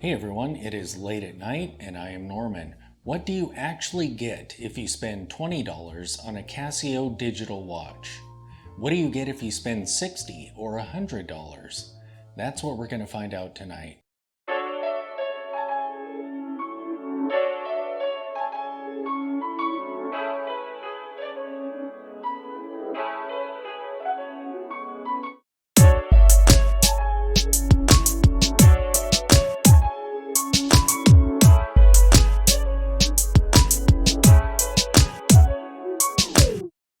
Hey everyone, it is late at night and I am Norman. What do you actually get if you spend $20 on a Casio digital watch? What do you get if you spend $60 or $100? That's what we're going to find out tonight.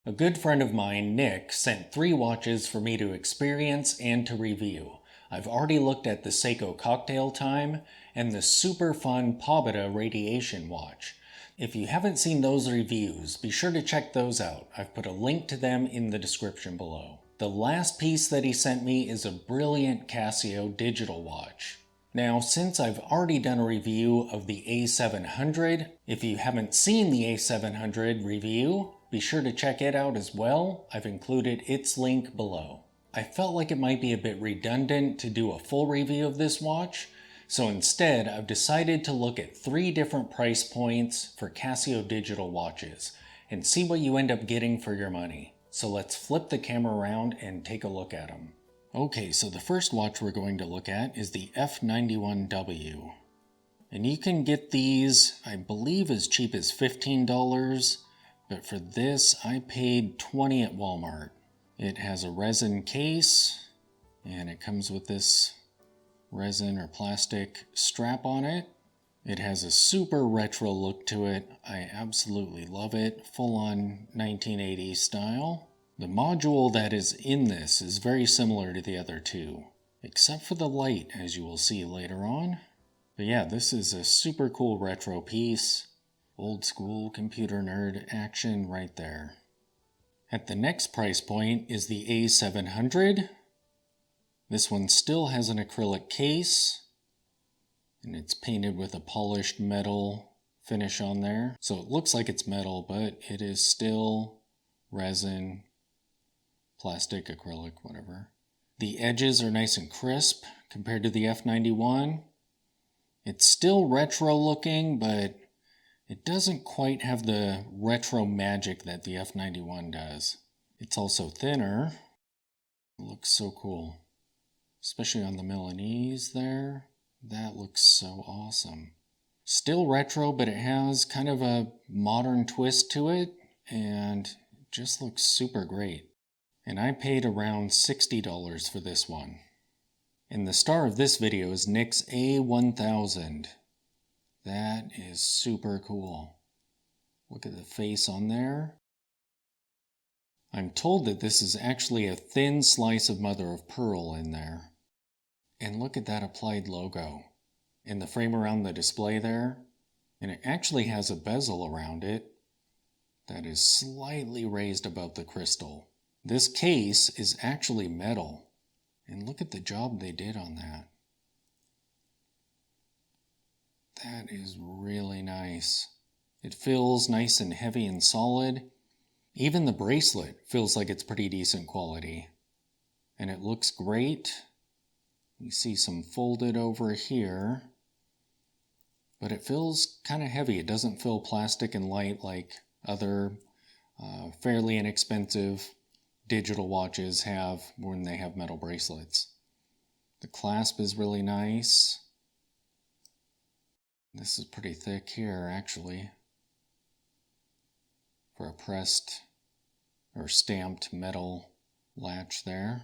A good friend of mine, Nick, sent 3 watches for me to experience and to review. I've already looked at the Seiko Cocktail Time and the super fun Pobeta Radiation watch. If you haven't seen those reviews, be sure to check those out. I've put a link to them in the description below. The last piece that he sent me is a brilliant Casio digital watch. Now, since I've already done a review of the A700, if you haven't seen the A700 review, be sure to check it out as well. I've included its link below. I felt like it might be a bit redundant to do a full review of this watch, so instead I've decided to look at 3 different price points for Casio digital watches and see what you end up getting for your money. So let's flip the camera around and take a look at them. Okay, so the first watch we're going to look at is the F91W. And you can get these, I believe, as cheap as $15. But for this, I paid $20 at Walmart. It has a resin case, and it comes with this resin or plastic strap on it. It has a super retro look to it. I absolutely love it. Full on 1980s style. The module that is in this is very similar to the other 2, except for the light, as you will see later on. But yeah, this is a super cool retro piece. Old school computer nerd action right there. At the next price point is the A700. This one still has an acrylic case, and it's painted with a polished metal finish on there. So it looks like it's metal, but it is still resin, plastic, acrylic, whatever. The edges are nice and crisp compared to the F91. It's still retro looking, but it doesn't quite have the retro magic that the F91 does. It's also thinner. It looks so cool. Especially on the Milanese there. That looks so awesome. Still retro, but it has kind of a modern twist to it, and it just looks super great. And I paid around $60 for this one. And the star of this video is Nick's A1000. That is super cool. Look at the face on there. I'm told that this is actually a thin slice of mother of pearl in there. And look at that applied logo. And the frame around the display there. And it actually has a bezel around it that is slightly raised above the crystal. This case is actually metal. And look at the job they did on that. That is really nice. It feels nice and heavy and solid. Even the bracelet feels like it's pretty decent quality. And it looks great. You see some folded over here. But it feels kind of heavy. It doesn't feel plastic and light like other fairly inexpensive digital watches have when they have metal bracelets. The clasp is really nice. This is pretty thick here, actually, for a pressed or stamped metal latch there.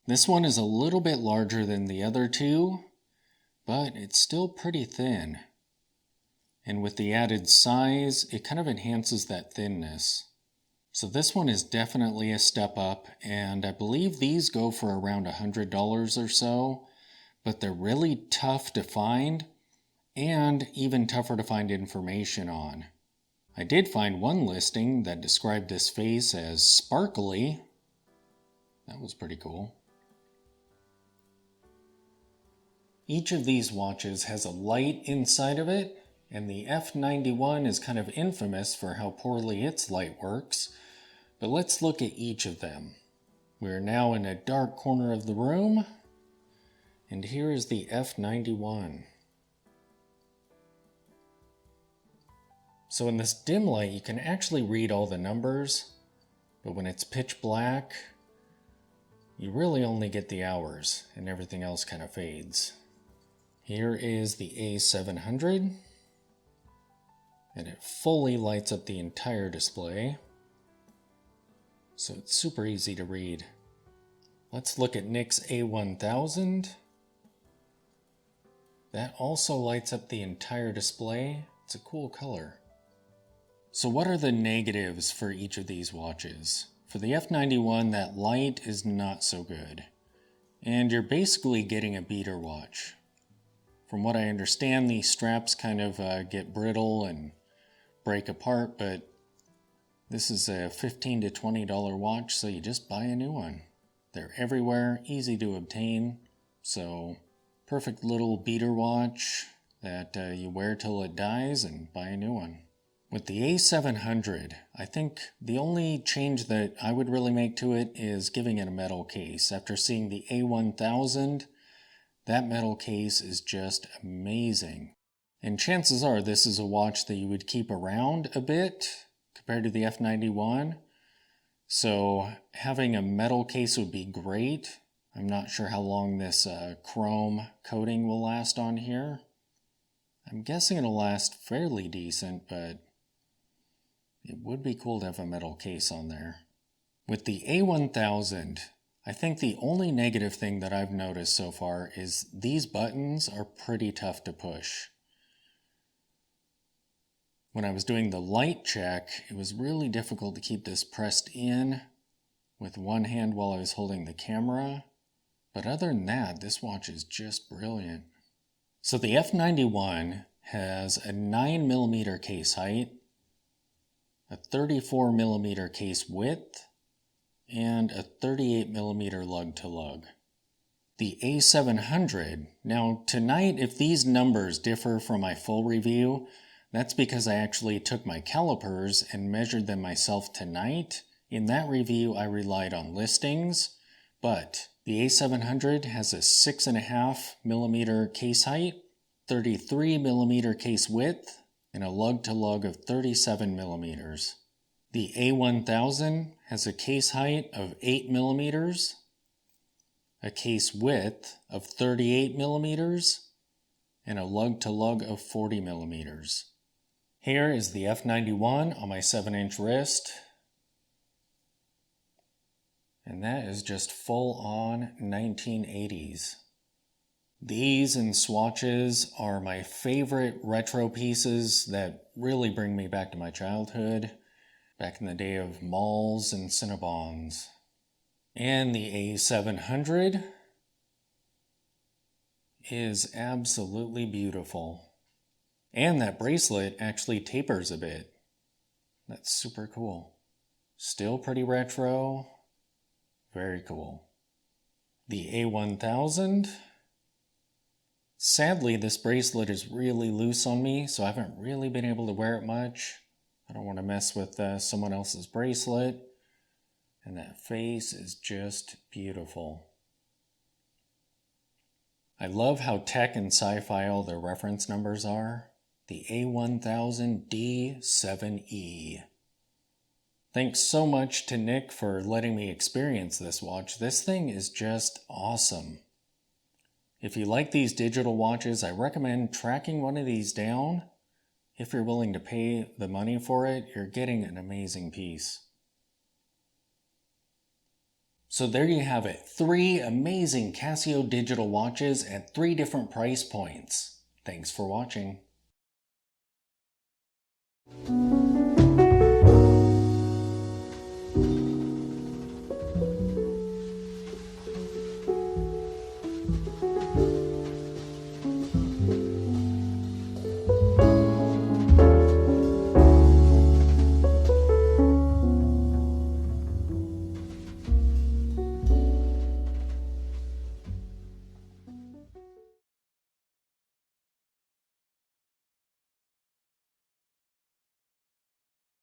This one is a little bit larger than the other 2, but it's still pretty thin. And with the added size, it kind of enhances that thinness. So this one is definitely a step up, and I believe these go for around $100 or so, but they're really tough to find, and even tougher to find information on. I did find one listing that described this face as sparkly. That was pretty cool. Each of these watches has a light inside of it, and the F91 is kind of infamous for how poorly its light works. But let's look at each of them. We're now in a dark corner of the room, and here is the F91. So in this dim light, you can actually read all the numbers, but when it's pitch black, you really only get the hours, and everything else kind of fades. Here is the A700, and it fully lights up the entire display, so it's super easy to read. Let's look at Nick's A1000. That also lights up the entire display. It's a cool color. So what are the negatives for each of these watches? For the F91, that light is not so good, and you're basically getting a beater watch. From what I understand, these straps kind of get brittle and break apart, but this is a $15 to $20 watch, so you just buy a new one. They're everywhere, easy to obtain, so perfect little beater watch that you wear till it dies and buy a new one. With the A700, I think the only change that I would really make to it is giving it a metal case. After seeing the A1000, that metal case is just amazing. And chances are this is a watch that you would keep around a bit compared to the F91. So having a metal case would be great. I'm not sure how long this chrome coating will last on here. I'm guessing it'll last fairly decent, but it would be cool to have a metal case on there. With the A1000, I think the only negative thing that I've noticed so far is these buttons are pretty tough to push. When I was doing the light check, it was really difficult to keep this pressed in with one hand while I was holding the camera. But other than that, this watch is just brilliant. So the F91 has a 9mm case height, a 34mm case width, and a 38mm lug-to-lug. The A700, now tonight if these numbers differ from my full review, that's because I actually took my calipers and measured them myself tonight. In that review I relied on listings, but the A700 has a 6.5mm case height, 33mm case width, and a lug-to-lug of 37mm. The A1000 has a case height of 8mm, a case width of 38mm, and a lug-to-lug of 40mm. Here is the F91 on my 7-inch wrist, and that is just full-on 1980s. These and swatches are my favorite retro pieces that really bring me back to my childhood, back in the day of malls and Cinnabons. And the A700 is absolutely beautiful. And that bracelet actually tapers a bit. That's super cool. Still pretty retro. Very cool. The A1000. Sadly, this bracelet is really loose on me, so I haven't really been able to wear it much. I don't want to mess with someone else's bracelet. And that face is just beautiful. I love how tech and sci-fi all their reference numbers are. The A1000D-73. Thanks so much to Nick for letting me experience this watch. This thing is just awesome. If you like these digital watches, I recommend tracking one of these down. If you're willing to pay the money for it, you're getting an amazing piece. So there you have it. 3 amazing Casio digital watches at 3 different price points. Thanks for watching.